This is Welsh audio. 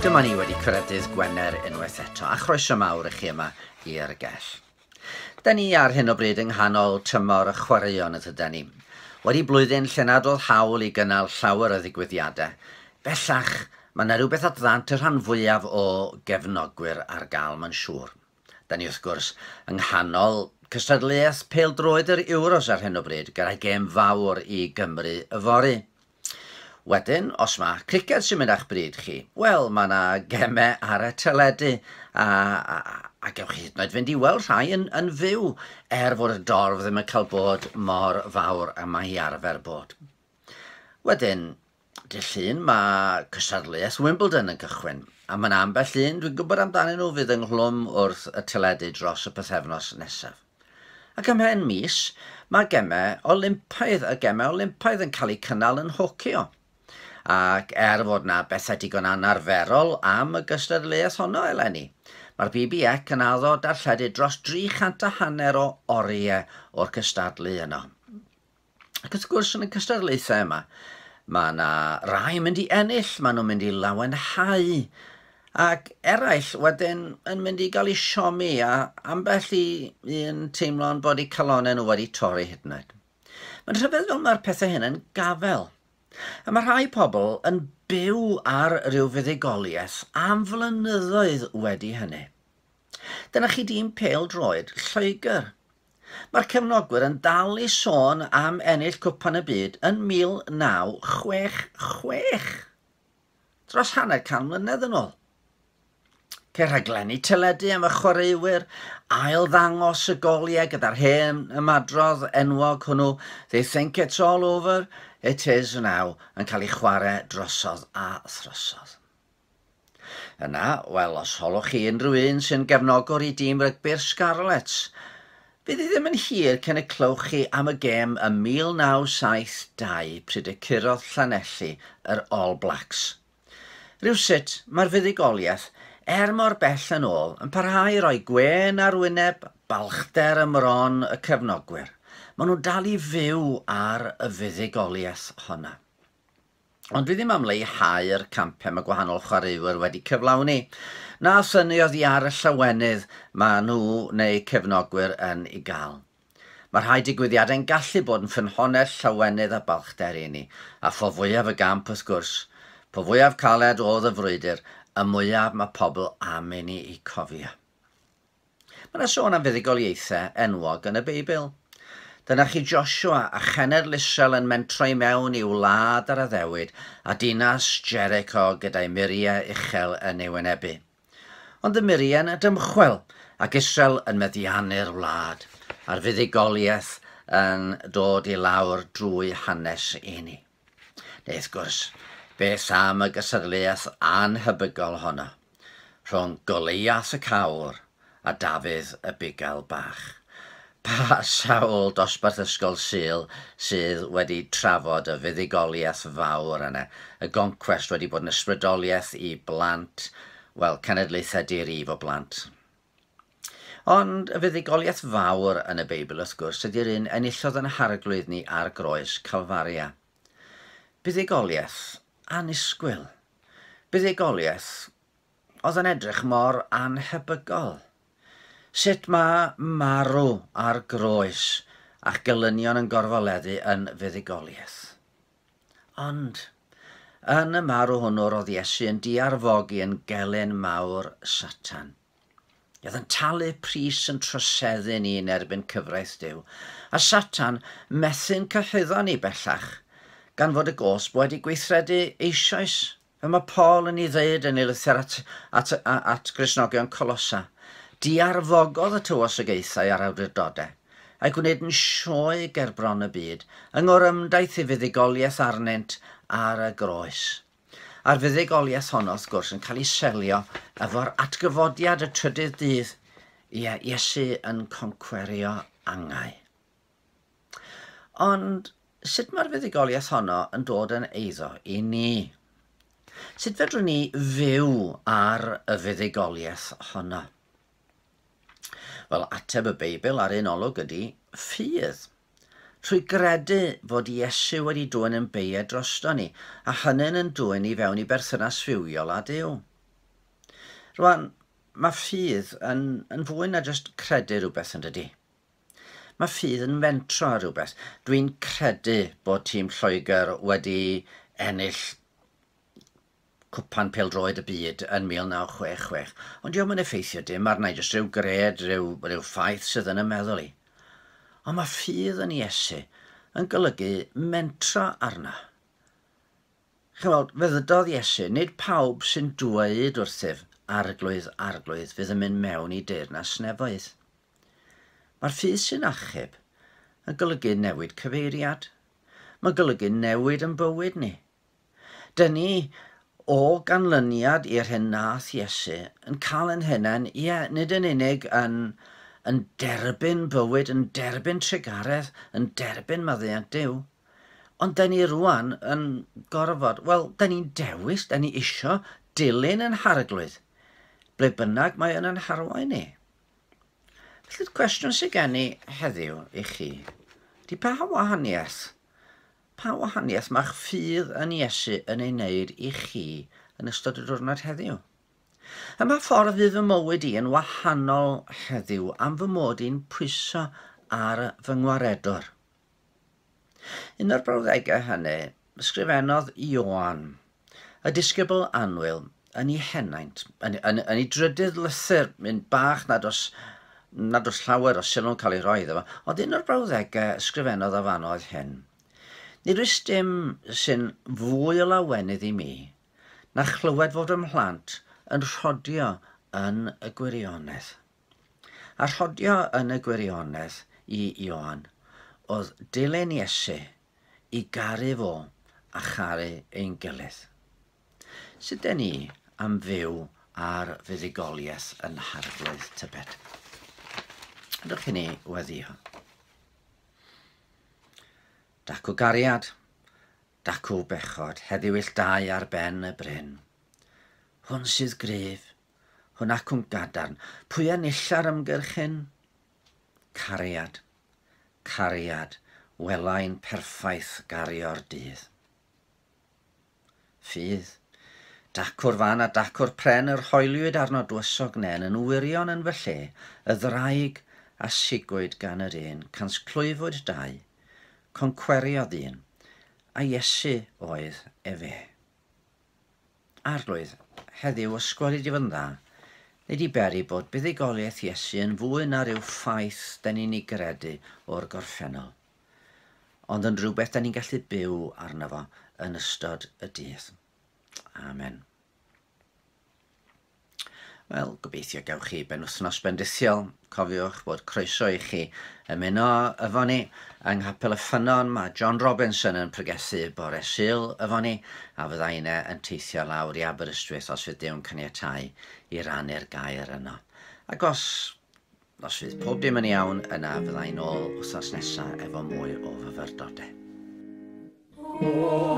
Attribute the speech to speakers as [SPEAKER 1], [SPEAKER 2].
[SPEAKER 1] Dyma ni wedi cyrraedd Gwener unwaith eto, a chroeso mawr I chi yma i'r gell. Da ni ar hyn o bryd yng nghanol tymor y chwaraeon ydyn ni. Wedi blwyddyn lle nad oedd hawl I gynnal llawer o ddigwyddiadau. Bellach, mae yna rhywbeth at ddant y rhan fwyaf o gefnogwyr ar gael, mae'n siŵr. Da ni wrth gwrs yng nghanol cystadleuaeth pêl-droed yr Euros ar hyn o bryd, gyda'i gêm fawr I Gymru yfory. Wedyn, os mae criced sy'n mynd a'ch bryd chi, wel, mae yna gemau ar y teledu a gewch chi hyd yn oed fynd I weld rhai yn fyw fod y dorf ddim yn cael bod mor fawr a mae hi arfer bod. Wedyn, dydd Llun mae cystadleuaeth Wimbledon yn cychwyn, a mae'n ambell un dwi'n gwybod amdanyn nhw fydd ynghlwm wrth y teledu dros y pythefnos nesaf. Ac ym mhen mis, mae gemau Olympaidd yn cael eu cynnal yn hocio. Ac fod yna bethau digon anarferol am y gystadleuaeth honno eleni. Mae'r BBX yn addo darlledu dros 350 o oriau o'r cystadlu yno. Ac wrth gwrs yn y cystadlaethau yma, mae yna rai mynd I ennill, mae nhw'n mynd I lawenhau, ac eraill wedyn yn mynd I gael eu siomi a ambell un teimlo'n bod eu calonau nhw wedi torri hyd yn oed. Mae'n rhyfedd fel mae'r pethau hyn yn gafel. A mae rhai pobl yn byw ar ryw fuddugoliaeth am flynyddoedd wedi hynny. Dyna chi dîm pêl-droed Lloegr. Mae'r cefnogwyr yn dal I sôn am ennill cwpan y byd yn 1966. Dros hanner can mlynedd yn ôl. Ceir rhaglenni teledu am y chwaraewyr, ail ddangos y goliau gyda'r hen ymadrodd enwog hwnnw, they think it's all over, it is now, yn cael ei chwarae drosodd a throsodd. Yna, wel, os holwch chi unrhyw un sy'n gefnogwr I dîm rygbi'r Scarlets, bydd I ddim yn hir cyn y clywch chi am y gêm ym 1972 pryd y curodd Llanelli yr All Blacks. Rywsut, mae'r fuddugoliaeth mor bell yn ôl yn parhau I roi gwen ar wyneb balchder ymron y cefnogwyr. Maen nhw'n dal I fyw ar y fuddugoliaeth honna. Ond dwi ddim am leihau'r campau mae gwahanol chwaraewyr wedi cyflawni. Na thyniodd I ar y llawenydd maen nhw neu cefnogwyr yn ei gael. Mae rhai digwyddiadau'n gallu bod yn ffynhonnell llawenydd a balchder I ni, a pho fwyaf y gamp wrth gwrs, po fwyaf caled oedd y frwydr, y mwyaf mae pobl am I ni I cofio. Mae yna sôn am fuddugoliaethau enwog yn y Beibl. Dyna chi Joshua a Chener-Lisel yn mentro I mewn I wlad ar y ddewyd a dinas Jericho gyda'i muriau uchel yn ei wynebu. Ond y muriau yn y dymchwel ac Israel yn meddiannu'r wlad a'r fuddugoliaeth yn dod I lawr drwy hanes I ni. Neu wrth gwrs, beth am y gystadleuaeth anhybygol honno, rhwng Goliath y cawr a Dafydd y bugail bach. Pa sawl dosbarth ysgol Sul sydd wedi trafod y fuddugoliaeth fawr yna, y gonquest wedi bod yn ysbrydoliaeth I blant, wel, cenedlaethau dirif o blant. Ond y fuddugoliaeth fawr yn y Beibl wrth gwrs ydy'r un enillodd yn harglwydd ni ar groes Calfaria. Buddugoliaeth annisgwyl. Buddugoliaeth oedd yn edrych mor anhebygol. Sut mae marw ar groes a'ch gelynion yn gorfoleddu yn fuddugoliaeth. Ond yn y marw hwnnw roedd Iesu yn diarfogi yn gelyn mawr Satan. Oedd yn talu pris yn troseddu ni yn erbyn cyfraith Duw, a Satan methu'n cyhyddo ni bellach, gan fod y gosb wedi gweithredu eisoes. Fe mae Paul yn ei ddeud yn ei lythyr at Gristnogion Colossa. Diarfogodd y tywysogaethau a'r awdurdodau, a'i gwneud yn sioe ger bron y byd, yng ngorymdaeth I fuddugoliaeth arnynt ar y groes. A'r fuddugoliaeth honno, wrth gwrs, yn cael ei selio efo'r atgyfodiad y trydydd dydd, Iesu yn concwerio angau. Ond sut mae'r fuddugoliaeth honno yn dod yn eiddo I ni? Sut fedrwn ni fyw ar y fuddugoliaeth honno? Wel, ateb y Beibl ar un olwg ydy ffydd. Trwy gredu fod Iesu wedi dwyn yn beiau drosto ni, a hynny'n yn dwyn I fewn I berthynas fywiol a Duw. Rwan, mae ffydd yn fwy na jyst credu rhywbeth yn dydi. Mae ffydd yn mentro ar rhywbeth. Dwi'n credu bod tîm Lloegr wedi ennill cwpan pêl-droed y byd yn 1966. Ond diolch yn effeithio dim arna i jyst rhyw gred, rhyw ffaith sydd yn y meddwl i. Ond mae ffydd yn Iesu yn golygu mentro arna. Chymod, fe ddydodd Iesu, nid pawb sy'n dweud wrthyf arglwydd, arglwydd, fydd yn mynd mewn i deyrnas nefoedd. Mae'r ffydd sy'n achub yn golygu newid cyfeiriad. Mae'n golygu newid yn bywyd ni. Dynnu o ganlyniad i'r hyn nath Iesu yn cael yn hynna'n, nid yn unig yn derbyn bywyd, yn derbyn tregaredd, yn derbyn maddeuant Duw. Ond dyn ni rwan yn gorfod, wel, dyn ni'n dewis, dyn ni isio dilyn yn harglwydd, ble bynnag mae yn harwain ni. Felly'r cwestiwn sydd gen i heddiw i chi, ydy pa wahaniaeth mae'ch ffydd yn Iesu yn ei wneud i chi yn ystod y diwrnod heddiw? Yma ffordd fydd fy mywyd i yn wahanol heddiw am fy mod i'n pwyso ar fy ngwaredwr. Un o'r brawddegau hynny, ysgrifennodd Ioan, y disgybl annwyl, yn ei henaint, yn ei drydydd lythyr, mynd bach nad oes llawer o sylw'n cael ei roi iddo fo, ond un o'r brawddegau ysgrifennodd o fanodd hyn. Nid oes dim sy'n fwy o lawenydd i mi, na chlywed fod ym mhlant yn rhodio yn y gwirionedd. A rhodio yn y gwirionedd i Ioan, oedd dilyn Iesu i garu fo a charu ein gilydd. Sut dyn ni am fyw ar fuddugoliaeth yn harglwydd tybed? Ydych chi ni weddio? Dacw gariad, dacw bechod, heddiw ill dau ar ben y bryn. Hwn sydd gref, hwn acw'n gadarn, pwy enillar ymgyrchyn? Cariad, cariad, welai'n perffaith gario'r dydd. Ffydd, dacwr fan a dacwr pren yr hoeliwyd arno dwysog nen yn wirion yn fy lle, y ddraig a sigwyd gan yr un, cans clwyfwyd dau, concweriodd un, a Iesu oedd efe. Arglwydd, heddiw ysgwelid i fy'n dda, nid i beri bod buddugoliaeth Iesu yn fwy na ryw ffaith dyn ni'n ei gredu o'r gorffennol, ond yn rhywbeth dyn ni'n gallu byw arno fo yn ystod y dydd. Amen. Wel, gobeithio gewch chi benwythnos bendithiol. Cofiwch bod croeso i chi ymuno efo ni yng Nghapel y Ffynnon. Mae John Robinson yn pregethu bore Sul efo ni, a fydda yna yn teithio lawr i Aberystwyth os fydd Duw'n caniatáu i rannu'r gair yno. Ac os fydd pob dim yn iawn, yna fydda i'n ôl wythnos nesaf efo mwy o fyfyrdodau. O,